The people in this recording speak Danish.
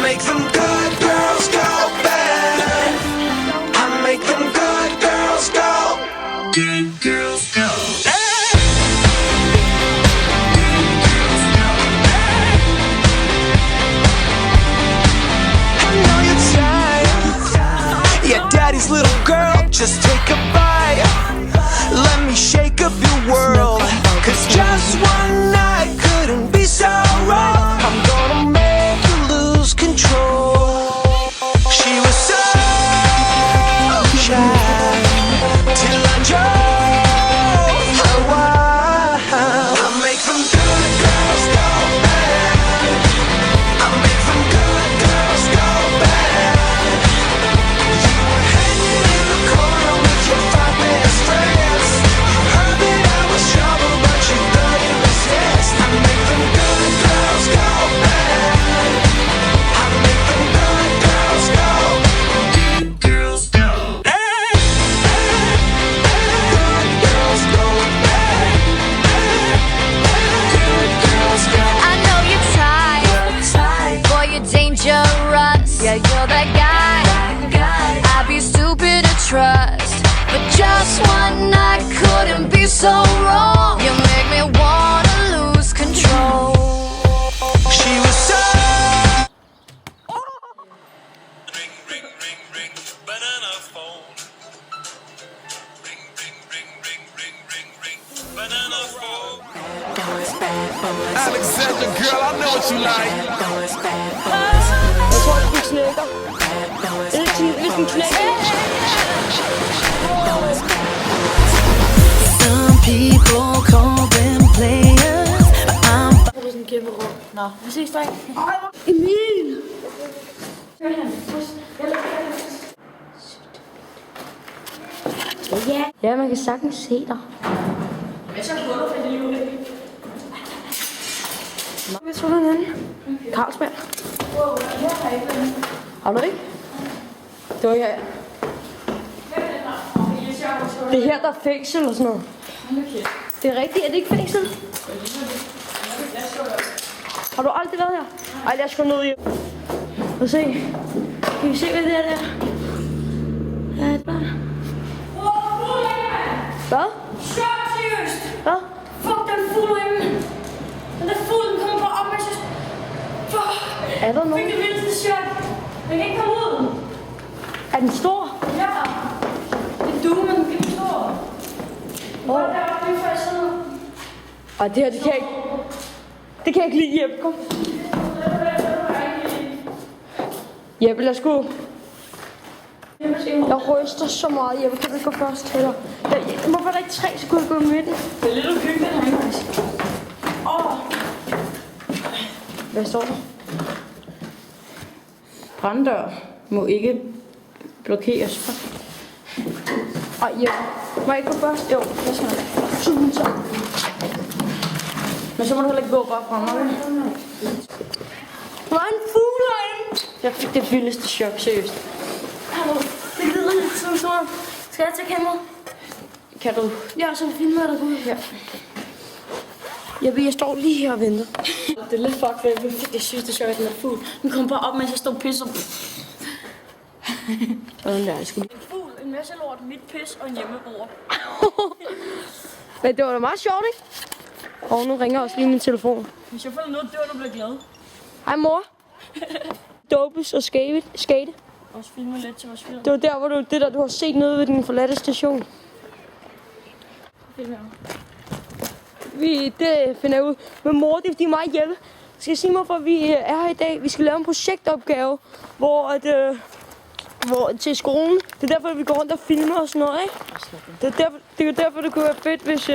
make them good girls go bad. I make them good girls go. Good girls go. Daddy's little girl, just take a bite. Let me shake up your world. Cause just one night couldn't be so wrong. I'm gonna make you lose control. She was so shy till I drove her wild. I make them good girls go bad. I make them good girls go bad. Yeah, you're that guy. I'd be stupid to trust, but just one night couldn't be so wrong. You make me wanna lose control. She was so. Ring, ring, ring, ring, banana phone. Ring, ring, ring, ring, ring, ring, ring, banana phone. Alexander, girl, I know what you like. Jeg tror, den knækker. Hvis den knækker. Some people call them players, but I'm Det er sådan en kæmpe rum. Nå, vi ses, dreng. Emil! Ja, man kan sagtens se dig. Hvad så huller for det liv? Jeg tror, den anden. Carlsberg. Har du ikke? Det var her. Det her, der er fængsel og sådan noget. Det er rigtigt, er det ikke fængsel? Har du aldrig været her? Ej, lad os gå ned hjem. Lad os se. Kan vi se, hvad det er der? Ja, det er bare... Hvad? Seriøst! Hvad? Fuck den fugl herinde! Den der fugl, den kommer bare op, mens jeg... Fuck! Er der nogen? Fik det vildeste chok! Den kan ikke komme ud! Er den stor? Ja! Det er du, men den kan ikke stor! Hvor er der oppe, lige før jeg sidder? Ej, det her, det kan jeg ikke... Det kan jeg ikke lide, Jeppe. Kom. Jeppe, lad os gå. Jeg ryster så meget, Jeppe. Kan du gå først, eller? Hvorfor er der ikke 3, så kunne jeg gå i midten? Det er lidt uhyggeligt herinde, faktisk. Hvad står der? Branddør må ikke blokeres. Ej, Jeppe. Må jeg ikke gå først? Jo, jeg skal nok. Tusind tak. Men så må du heller ikke gå bare fra mig. Der er en fugl herinde. Jeg fik det vildeste chok, seriøst. Det lyder lidt som sådan. Skal jeg tage kameraet? Kan du? Ja, så filmer jeg dig ud. Ja. Jeg står lige her og venter. Det er lidt fucked, jeg fik det sidste chok af den der fugl. Den kom bare op, mens jeg stod og pisse. Sådan der, jeg skal lige. En fugl, en masse lort, mit pis og en hjemmebord. Men det var da meget sjovt, ikke? Og nu ringer også lige min telefon. Hvis jeg får noget dør, du bliver glad. Hej mor. Dopes og skate. Også filme lidt til vores film. Det var der, hvor du har set nede ved den forladte station. Det finder jeg ud. Men mor, det er fordi mig hjælpe. Skal jeg sige mig, hvorfor vi er her i dag? Vi skal lave en projektopgave, hvor til skolen. Det er derfor, vi går rundt og filmer og sådan noget, ikke? Det er derfor, det kunne være fedt, hvis